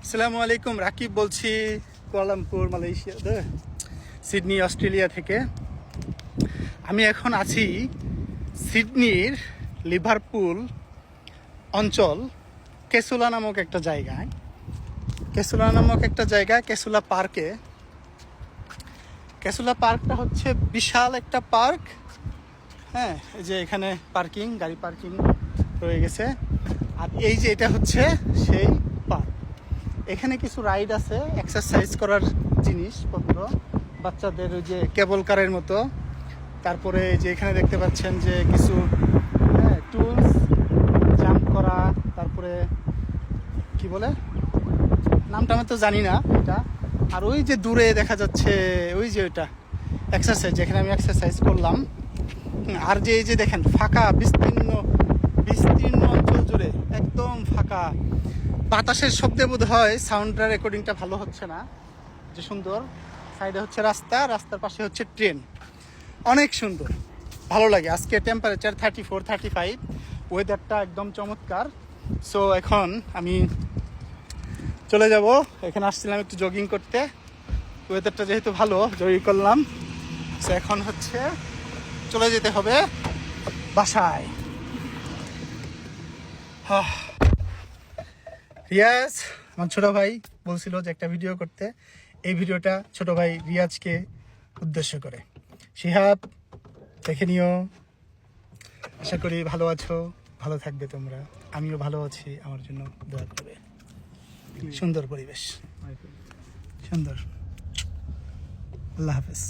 আসসালামু আলাইকুম, রাকিব বলছি কুয়ালালামপুর মালয়েশিয়া, সিডনি অস্ট্রেলিয়া থেকে। আমি এখন আছি সিডনির লিভারপুল অঞ্চল কেসুলা নামক একটা জায়গায়। কেসুলা পার্কে। কেসুলা পার্কটা হচ্ছে বিশাল একটা পার্ক। হ্যাঁ, এই যে এখানে পার্কিং, গাড়ি পার্কিং রয়ে গেছে। আর এই যে এটা হচ্ছে সেই পার্ক। এখানে কিছু রাইড আছে, এক্সারসাইজ করার জিনিসপত্র, বাচ্চাদের ওই যে কেবল কারের মতো। তারপরে যে এখানে দেখতে পাচ্ছেন যে কিছু টুলস, জাম্প করা, তারপরে কি বলে নামটা আমি তো জানি না এটা। আর ওই যে দূরে দেখা যাচ্ছে ওই যে ওইটা এক্সারসাইজ, যেখানে আমি এক্সারসাইজ করলাম। আর যে এই যে দেখেন ফাঁকা বিস্তীর্ণ অঞ্চল জুড়ে একদম ফাঁকা। বাতাসের শব্দে বোধ হয় সাউন্ডটা রেকর্ডিংটা ভালো হচ্ছে না। যে সুন্দর, সাইডে হচ্ছে রাস্তার পাশে হচ্ছে ট্রেন। অনেক সুন্দর, ভালো লাগে। আজকে টেম্পারেচার 34-35, ওয়েদারটা একদম চমৎকার। সো এখন আমি চলে যাব। এখানে আসছিলাম একটু জগিং করতে, ওয়েদারটা যেহেতু ভালো জগিং করলাম। সো এখন হচ্ছে চলে যেতে হবে বাসায়। রিয়াজ আমার ছোট ভাই বলছিল যে একটা ভিডিও করতে। এই ভিডিওটা ছোট ভাই রিয়াজকে উদ্দেশ্য করে। শিহাব, দেখে নিও। আশা করি ভালো আছো, ভালো থাকবে তোমরা। আমিও ভালো আছি, আমার জন্য দোয়া করবে। সুন্দর পরিবেশ, সুন্দর। আল্লাহ হাফেজ।